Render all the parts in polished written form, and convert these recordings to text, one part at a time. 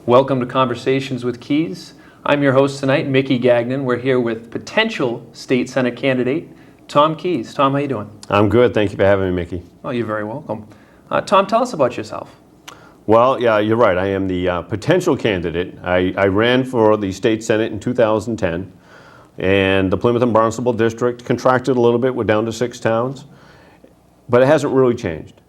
Welcome to Conversations with Keys. I'm your host tonight, Mickey Gagnon. We're here with potential state senate candidate, Tom Keys. Tom, how you doing? I'm good. Thank you for having me, Mickey. Oh, you're very welcome. Tom, tell us about yourself. Well, yeah, you're right. I am the potential candidate. I ran for the state senate in 2010, and the Plymouth and Barnstable district contracted a little bit. We're down to 6 towns, but it hasn't really changed,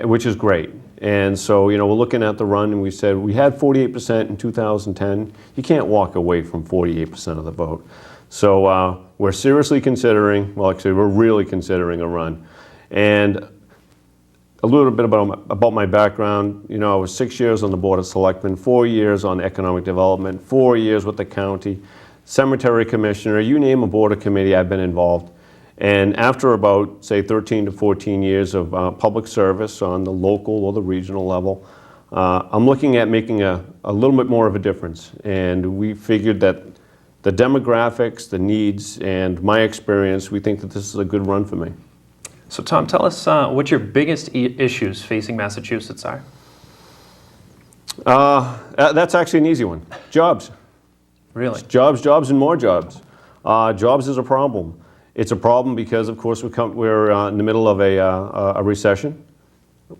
which is great. And so, we're looking at the run, and we said we had 48% in 2010. You can't walk away from 48% of the vote. So we're seriously considering, well, actually, we're really considering a run. And a little bit about my background. I was 6 years on the Board of Selectmen, 4 years on economic development, 4 years with the county, cemetery commissioner, you name a board or committee, I've been involved. And after about, say, 13 to 14 years of public service on the local or the regional level, I'm looking at making a little bit more of a difference. And we figured that the demographics, the needs, and my experience, we think that this is a good run for me. So Tom, tell us what your biggest issues facing Massachusetts are. That's actually an easy one. Jobs. Really? Jobs, and more jobs. Jobs is a problem. It's a problem because, of course, we're in the middle of a recession,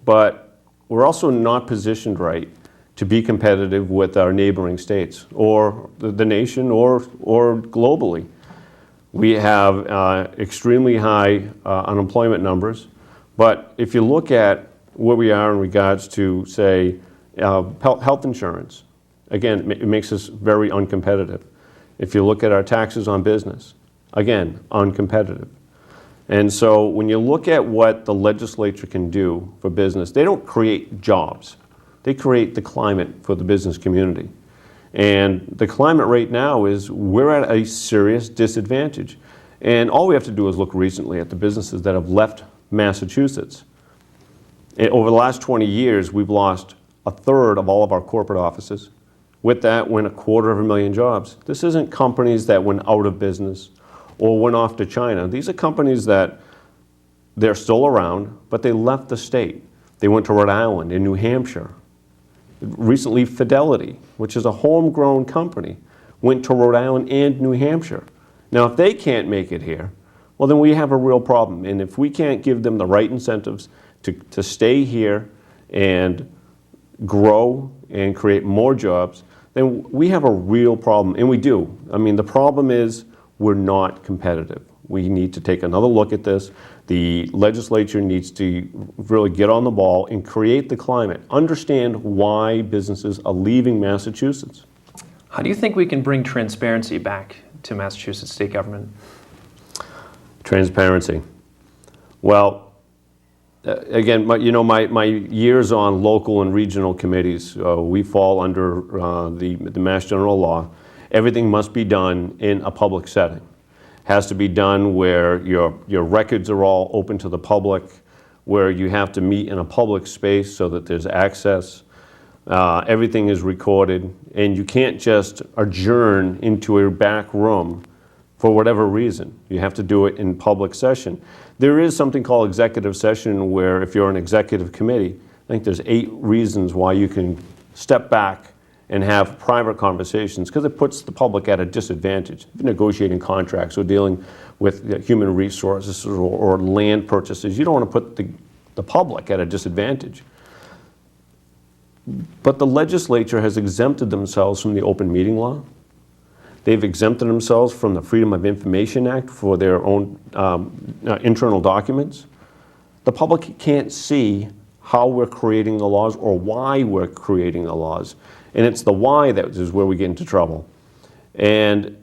but we're also not positioned right to be competitive with our neighboring states or the nation or globally. We have extremely high unemployment numbers, but if you look at where we are in regards to, say, health insurance, again, it makes us very uncompetitive. If you look at our taxes on business, again, uncompetitive. And so when you look at what the legislature can do for business, they don't create jobs. They create the climate for the business community. And the climate right now is we're at a serious disadvantage. And all we have to do is look recently at the businesses that have left Massachusetts. And over the last 20 years, we've lost a third of all of our corporate offices. With that went 250,000 jobs. This isn't companies that went out of business or went off to China. These are companies that they're still around, but they left the state. They went to Rhode Island and New Hampshire. Recently, Fidelity, which is a homegrown company, went to Rhode Island and New Hampshire. Now, if they can't make it here, well, then we have a real problem. And if we can't give them the right incentives to stay here and grow and create more jobs, then we have a real problem. And we do. I mean, the problem is we're not competitive. We need to take another look at this. The legislature needs to really get on the ball and create the climate. Understand why businesses are leaving Massachusetts. How do you think we can bring transparency back to Massachusetts state government? Transparency. Well, again, my years on local and regional committees, we fall under the Mass General Law. Everything must be done in a public setting. Has to be done where your records are all open to the public, where you have to meet in a public space so that there's access. Everything is recorded, and you can't just adjourn into a back room for whatever reason. You have to do it in public session. There is something called executive session where if you're an executive committee, I think there's 8 reasons why you can step back and have private conversations, because it puts the public at a disadvantage. If you're negotiating contracts or dealing with human resources or land purchases, you don't want to put the public at a disadvantage. But the legislature has exempted themselves from the open meeting law. They've exempted themselves from the Freedom of Information Act for their own internal documents. The public can't see how we're creating the laws or why we're creating the laws. And it's the why that is where we get into trouble. And,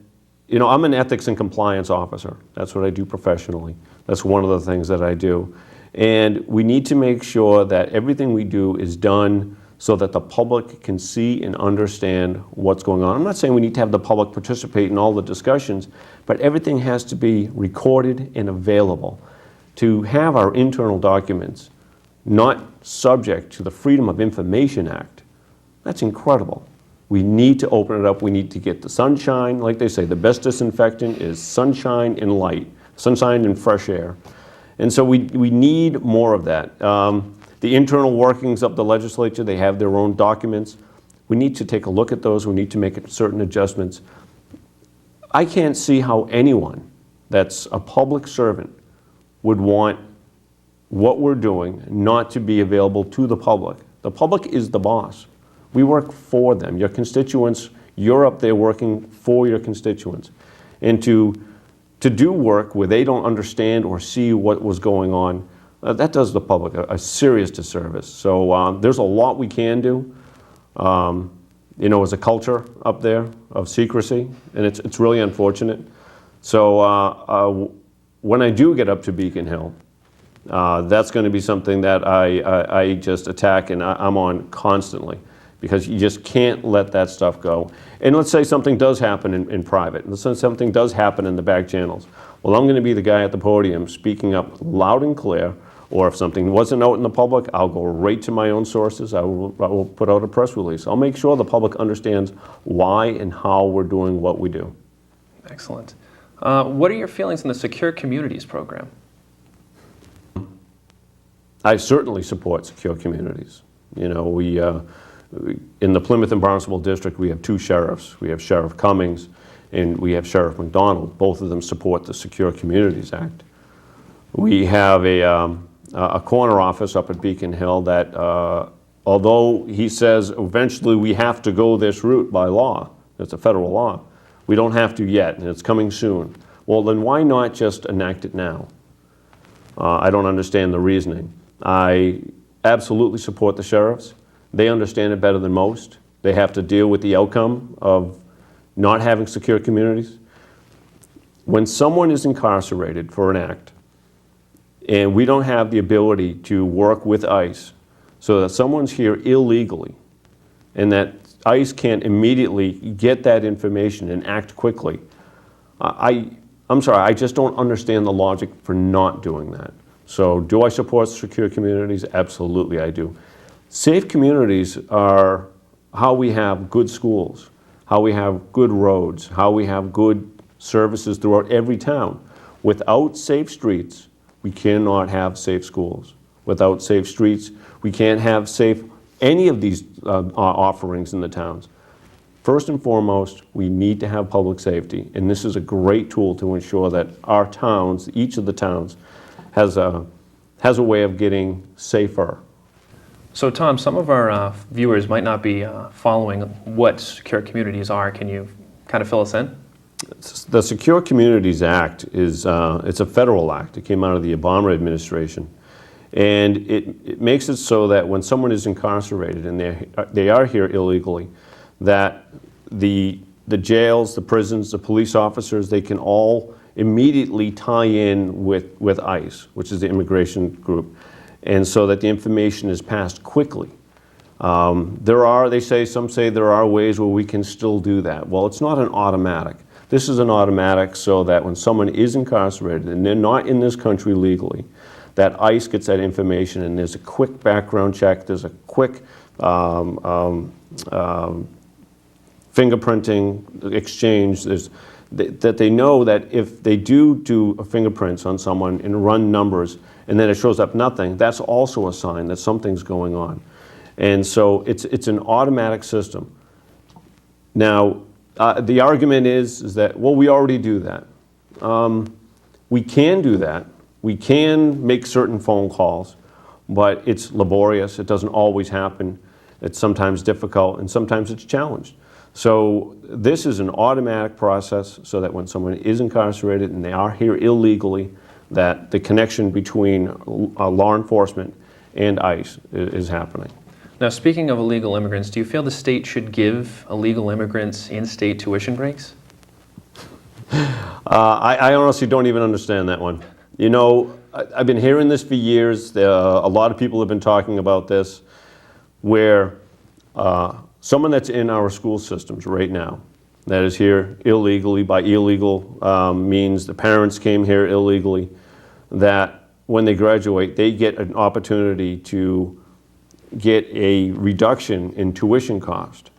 I'm an ethics and compliance officer. That's what I do professionally. That's one of the things that I do. And we need to make sure that everything we do is done so that the public can see and understand what's going on. I'm not saying we need to have the public participate in all the discussions, but everything has to be recorded and available. To have our internal documents not subject to the Freedom of Information Act, that's incredible. We need to open it up. We need to get the sunshine. Like they say, the best disinfectant is sunshine and light, sunshine and fresh air. And so we need more of that. The internal workings of the legislature, they have their own documents. We need to take a look at those. We need to make certain adjustments. I can't see how anyone that's a public servant would want what we're doing not to be available to the public. The public is the boss. We work for them. Your constituents, you're up there working for your constituents. And to do work where they don't understand or see what was going on, that does the public a serious disservice. So there's a lot we can do. You know, as a culture up there of secrecy, and it's really unfortunate. So when I do get up to Beacon Hill, that's going to be something that I just attack and I'm on constantly, because you just can't let that stuff go. And let's say something does happen in private. Let's say something does happen in the back channels. Well, I'm going to be the guy at the podium speaking up loud and clear, or if something wasn't out in the public, I'll go right to my own sources. I will put out a press release. I'll make sure the public understands why and how we're doing what we do. Excellent. What are your feelings on the Secure Communities program? I certainly support secure communities. You know, we in the Plymouth and Barnstable district, we have two sheriffs. We have Sheriff Cummings and we have Sheriff McDonald. Both of them support the Secure Communities Act. We have a corner office up at Beacon Hill that, although he says eventually we have to go this route by law, it's a federal law, we don't have to yet, and it's coming soon. Well, then why not just enact it now? I don't understand the reasoning. I absolutely support the sheriffs. They understand it better than most. They have to deal with the outcome of not having secure communities. When someone is incarcerated for an act, and we don't have the ability to work with ICE so that someone's here illegally, and that ICE can't immediately get that information and act quickly, I'm sorry, I just don't understand the logic for not doing that. So do I support secure communities? Absolutely I do. Safe communities are how we have good schools, how we have good roads, how we have good services throughout every town. Without safe streets, we cannot have safe schools. Without safe streets, we can't have safe any of these offerings in the towns. First and foremost, we need to have public safety, and this is a great tool to ensure that our towns, each of the towns, has a way of getting safer. So Tom, some of our viewers might not be following what secure communities are. Can you kind of fill us in? The Secure Communities Act is it's a federal act. It came out of the Obama administration. And it makes it so that when someone is incarcerated and they are here illegally, that the jails, the prisons, the police officers, they can all immediately tie in with ICE, which is the immigration group, and so that the information is passed quickly. Some say there are ways where we can still do that. Well, it's not an automatic. This is an automatic so that when someone is incarcerated and they're not in this country legally, that ICE gets that information and there's a quick background check, there's a quick fingerprinting exchange, that they know that if they do fingerprints on someone and run numbers and then it shows up nothing, that's also a sign that something's going on. And so it's an automatic system. Now, the argument is that, well, we already do that. We can do that. We can make certain phone calls, but it's laborious. It doesn't always happen. It's sometimes difficult, and sometimes it's challenged. So this is an automatic process so that when someone is incarcerated and they are here illegally, that the connection between law enforcement and ICE is happening. Now, speaking of illegal immigrants, do you feel the state should give illegal immigrants in-state tuition breaks? I honestly don't even understand that one. You know, I've been hearing this for years. A lot of people have been talking about this, where someone that's in our school systems right now, that is here illegally, by illegal means, the parents came here illegally, that when they graduate, they get an opportunity to get a reduction in tuition cost,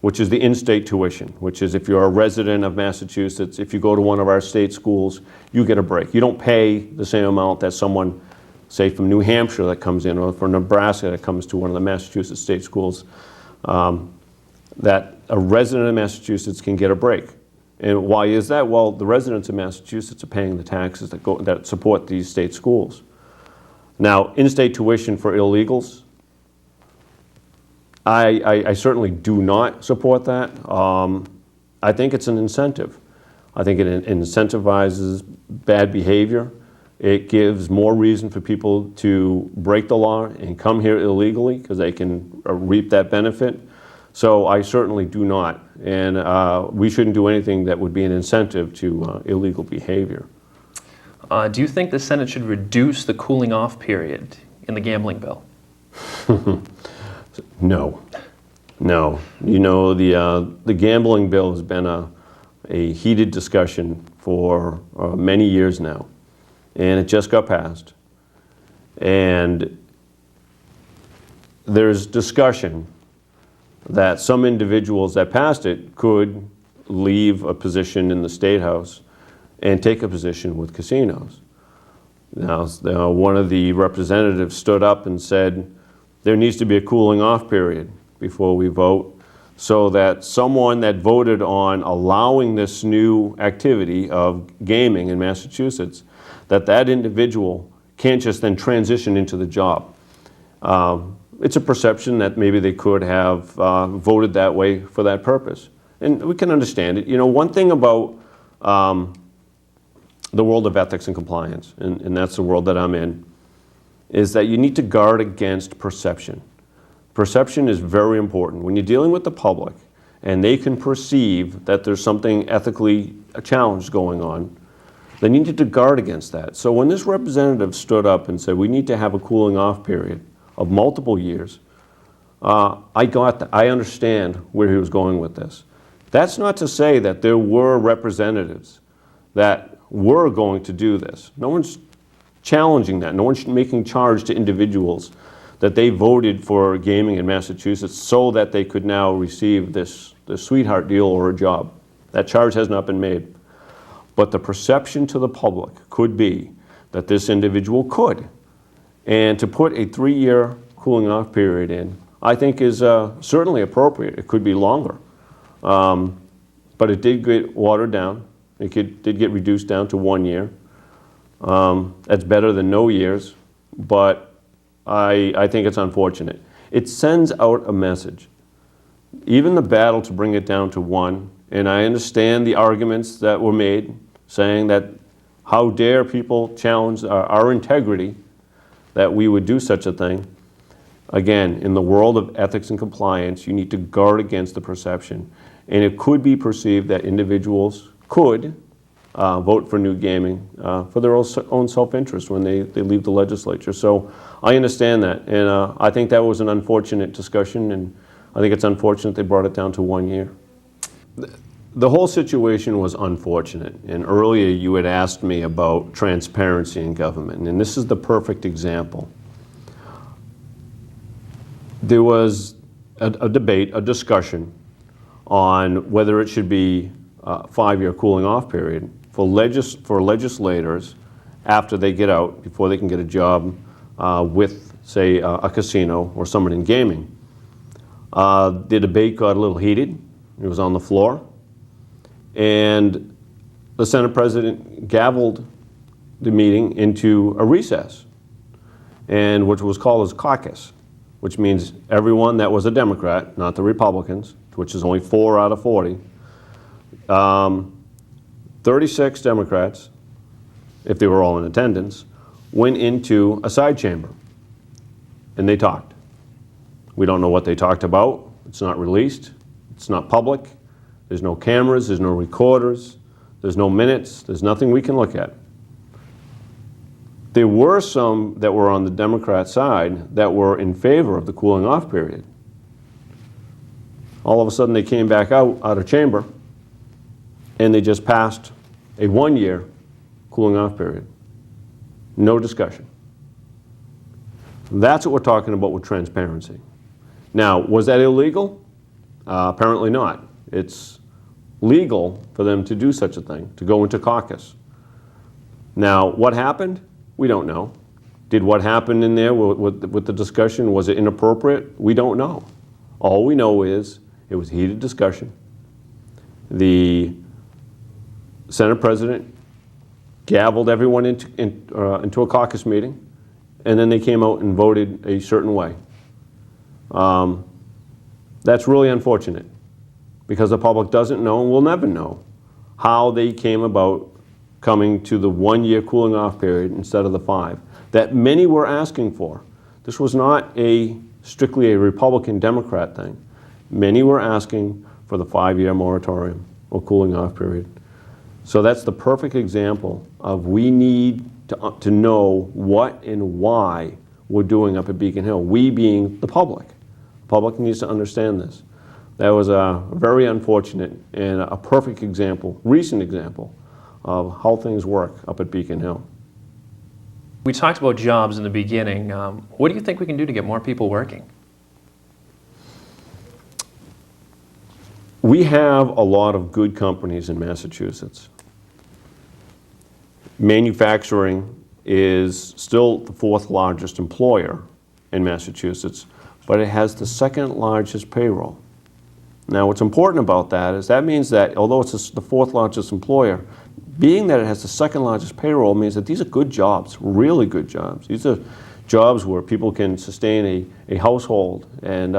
which is the in-state tuition, which is if you're a resident of Massachusetts, if you go to one of our state schools, you get a break. You don't pay the same amount that someone, say from New Hampshire that comes in, or from Nebraska that comes to one of the Massachusetts state schools. that a resident of Massachusetts can get a break. And why is that? Well, the residents of Massachusetts are paying the taxes that support these state schools. Now, in-state tuition for illegals, I certainly do not support that. I think it's an incentive. I think it incentivizes bad behavior. It gives more reason for people to break the law and come here illegally because they can reap that benefit. So I certainly do not. And we shouldn't do anything that would be an incentive to illegal behavior. Do you think the Senate should reduce the cooling off period in the gambling bill? No. No. You know, the gambling bill has been a heated discussion for many years now. And it just got passed. And there's discussion that some individuals that passed it could leave a position in the State House and take a position with casinos. Now, one of the representatives stood up and said, there needs to be a cooling off period before we vote so that someone that voted on allowing this new activity of gaming in Massachusetts, that individual can't just then transition into the job. It's a perception that maybe they could have voted that way for that purpose. And we can understand it. You know, one thing about the world of ethics and compliance, and that's the world that I'm in, is that you need to guard against perception. Perception is very important. When you're dealing with the public and they can perceive that there's something ethically challenged going on, they needed to guard against that. So when this representative stood up and said we need to have a cooling off period of multiple years, I got that. I understand where he was going with this. That's not to say that there were representatives that were going to do this. No one's challenging that. No one's making charge to individuals that they voted for gaming in Massachusetts so that they could now receive this sweetheart deal or a job. That charge has not been made. But the perception to the public could be that this individual could. And to put a 3-year cooling off period in, I think is certainly appropriate. It could be longer. But it did get watered down. It did get reduced down to 1 year. That's better than no years, but I think it's unfortunate. It sends out a message. Even the battle to bring it down to 1, and I understand the arguments that were made, saying that how dare people challenge our integrity, that we would do such a thing. Again, in the world of ethics and compliance, you need to guard against the perception. And it could be perceived that individuals could vote for new gaming for their own self-interest when they leave the legislature. So I understand that, and I think that was an unfortunate discussion, and I think it's unfortunate they brought it down to 1 year. The whole situation was unfortunate, and earlier you had asked me about transparency in government, and this is the perfect example. There was a debate, a discussion on whether it should be a 5-year cooling off period for legislators after they get out, before they can get a job with, say, a casino or someone in gaming. The debate got a little heated. It was on the floor. And the Senate President gavelled the meeting into a recess, and which was called as caucus, which means everyone that was a Democrat, not the Republicans, which is only 4 out of 40, 36 Democrats, if they were all in attendance, went into a side chamber, and they talked. We don't know what they talked about. It's not released. It's not public. There's no cameras, there's no recorders, there's no minutes, there's nothing we can look at. There were some that were on the Democrat side that were in favor of the cooling off period. All of a sudden they came back out of chamber and they just passed a 1-year cooling off period. No discussion. That's what we're talking about with transparency. Now, was that illegal? Apparently not. It's legal for them to do such a thing, to go into caucus. Now, what happened? We don't know. Did what happened in there with the discussion, was it inappropriate? We don't know. All we know is It was heated discussion. The Senate President gavelled everyone into a caucus meeting, and then they came out and voted a certain way. That's really unfortunate, because the public doesn't know and will never know how they came about coming to the 1-year cooling off period instead of the 5 that many were asking for. This was not strictly a Republican-Democrat thing. Many were asking for the 5-year moratorium or cooling off period. So that's the perfect example of we need to know what and why we're doing up at Beacon Hill, we being the public. The public needs to understand this. That was a very unfortunate and a perfect example, recent example, of how things work up at Beacon Hill. We talked about jobs in the beginning. What do you think we can do to get more people working? We have a lot of good companies in Massachusetts. Manufacturing is still the 4th largest employer in Massachusetts, but it has the 2nd largest payroll. Now, what's important about that is that means that although it's the 4th largest employer, being that it has the 2nd largest payroll means that these are good jobs, really good jobs. These are jobs where people can sustain a household and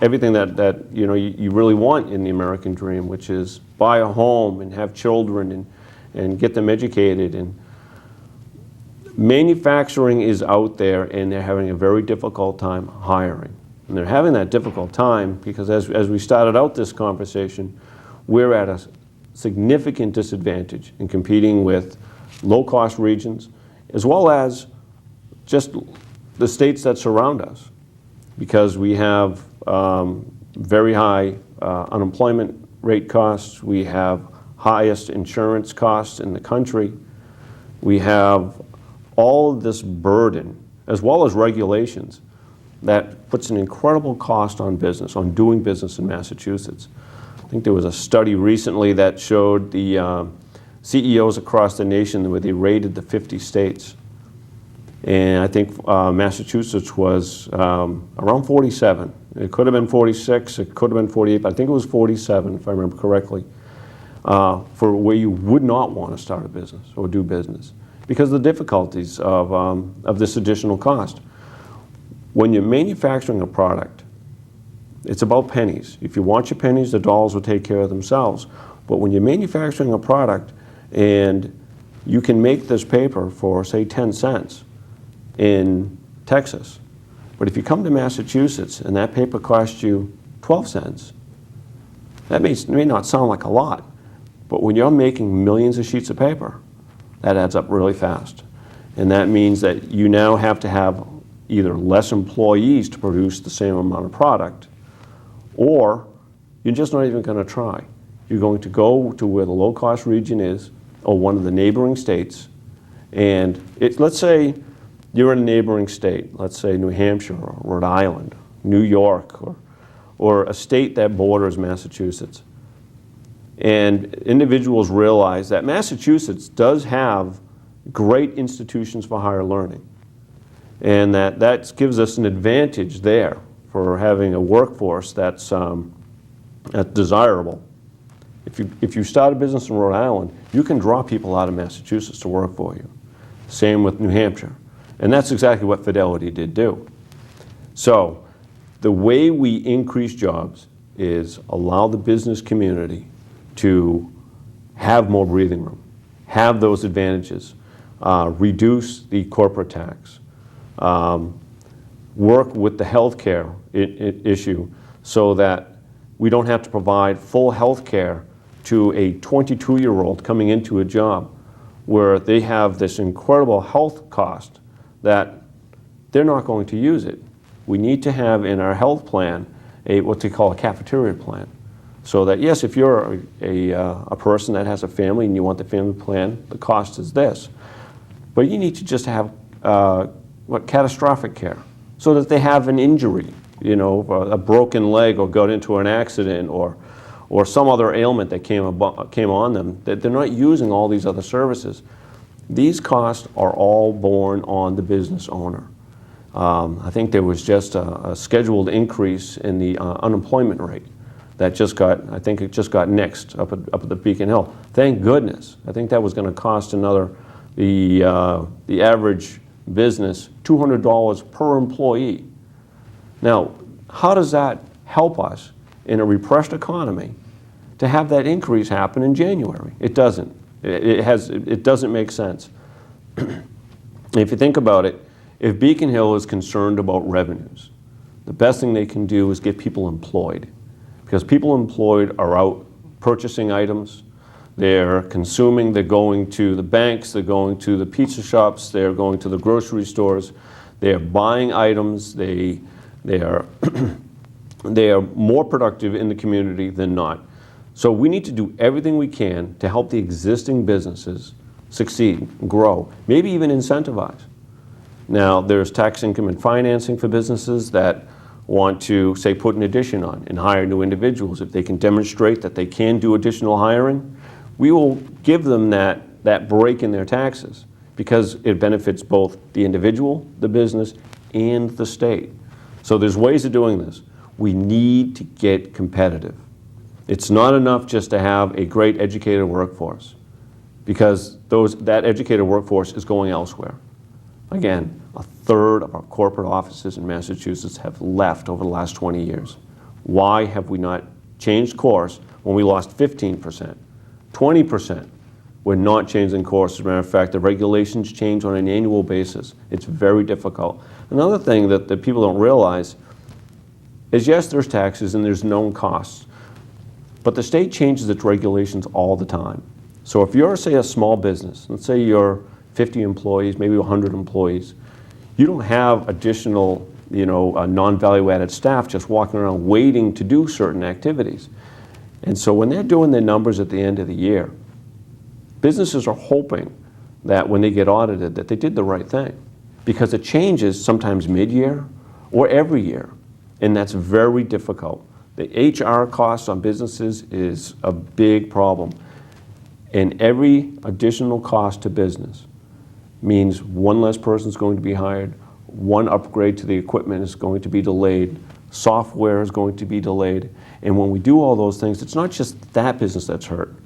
everything that you really want in the American dream, which is buy a home and have children and get them educated. And manufacturing is out there, and they're having a very difficult time hiring. And they're having that difficult time because as we started out this conversation, we're at a significant disadvantage in competing with low-cost regions, as well as just the states that surround us, because we have very high unemployment rate costs, we have highest insurance costs in the country, we have all this burden, as well as regulations, that puts an incredible cost on business, on doing business in Massachusetts. I think there was a study recently that showed the CEOs across the nation where they rated the 50 states. And I think Massachusetts was around 47. It could have been 46, it could have been 48, but I think it was 47, if I remember correctly, for where you would not want to start a business or do business because of the difficulties of this additional cost. When you're manufacturing a product, it's about pennies. If you want your pennies, the dollars will take care of themselves. But when you're manufacturing a product and you can make this paper for, say, 10 cents in Texas, but if you come to Massachusetts and that paper costs you 12 cents, that may not sound like a lot, but when you're making millions of sheets of paper, that adds up really fast. And that means that you now have to have either less employees to produce the same amount of product, or you're just not even going to try. You're going to go to where the low-cost region is, or one of the neighboring states, and let's say you're in a neighboring state, let's say New Hampshire or Rhode Island, New York, or a state that borders Massachusetts. And individuals realize that Massachusetts does have great institutions for higher learning, and that gives us an advantage there for having a workforce that's desirable. If you start a business in Rhode Island, you can draw people out of Massachusetts to work for you. Same with New Hampshire. And that's exactly what Fidelity did do. So the way we increase jobs is allow the business community to have more breathing room, have those advantages, reduce the corporate tax, work with the healthcare issue so that we don't have to provide full health care to a 22-year-old coming into a job where they have this incredible health cost that they're not going to use it. We need to have in our health plan what they call a cafeteria plan. So that, yes, if you're a person that has a family and you want the family plan, the cost is this. But you need to just have catastrophic care so that they have an injury, a broken leg or got into an accident or some other ailment that came on them, that they're not using all these other services. These costs are all borne on the business owner. I think there was just a scheduled increase in the unemployment rate that just got, I think it just got nixed up at the Beacon Hill. Thank goodness. I think that was going to cost the average business $200 per employee. Now, how does that help us in a repressed economy to have that increase happen in January? It doesn't. It doesn't make sense. If you think about it, if Beacon Hill is concerned about revenues, the best thing they can do is get people employed, because people employed are out purchasing items, they're consuming, they're going to the banks, they're going to the pizza shops, they're going to the grocery stores, they're buying items, they are they are more productive in the community than not. So we need to do everything we can to help the existing businesses succeed, grow, maybe even incentivize. Now, there's tax income and financing for businesses that want to, say, put an addition on and hire new individuals. If they can demonstrate that they can do additional hiring, we will give them that break in their taxes, because it benefits both the individual, the business, and the state. So there's ways of doing this. We need to get competitive. It's not enough just to have a great educated workforce, because that educated workforce is going elsewhere. Again, a third of our corporate offices in Massachusetts have left over the last 20 years. Why have we not changed course when we lost 15%? 20%. We're not changing course. As a matter of fact, the regulations change on an annual basis. It's very difficult. Another thing that people don't realize is, yes, there's taxes and there's known costs, but the state changes its regulations all the time. So if you're, say, a small business, let's say you're 50 employees, maybe 100 employees, you don't have additional, non-value-added staff just walking around waiting to do certain activities. And so when they're doing their numbers at the end of the year, businesses are hoping that when they get audited that they did the right thing, because it changes sometimes mid-year or every year, and that's very difficult. The HR costs on businesses is a big problem, and every additional cost to business means one less person is going to be hired, one upgrade to the equipment is going to be delayed, software is going to be delayed, and when we do all those things, it's not just that business that's hurt.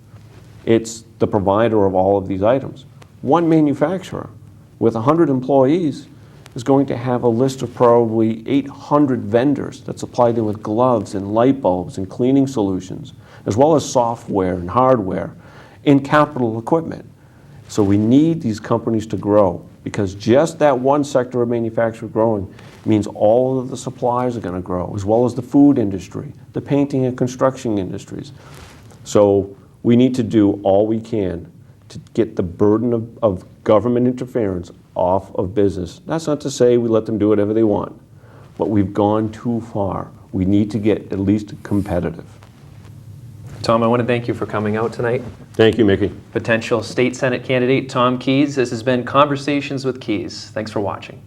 It's the provider of all of these items. One manufacturer with 100 employees is going to have a list of probably 800 vendors that supply them with gloves and light bulbs and cleaning solutions, as well as software and hardware and capital equipment. So we need these companies to grow, because just that one sector of manufacturing growing means all of the suppliers are going to grow, as well as the food industry, the painting and construction industries. So we need to do all we can to get the burden of government interference off of business. That's not to say we let them do whatever they want, but we've gone too far. We need to get at least competitive. Tom, I want to thank you for coming out tonight. Thank you, Mickey. Potential state Senate candidate Tom Keys. This has been Conversations with Keys. Thanks for watching.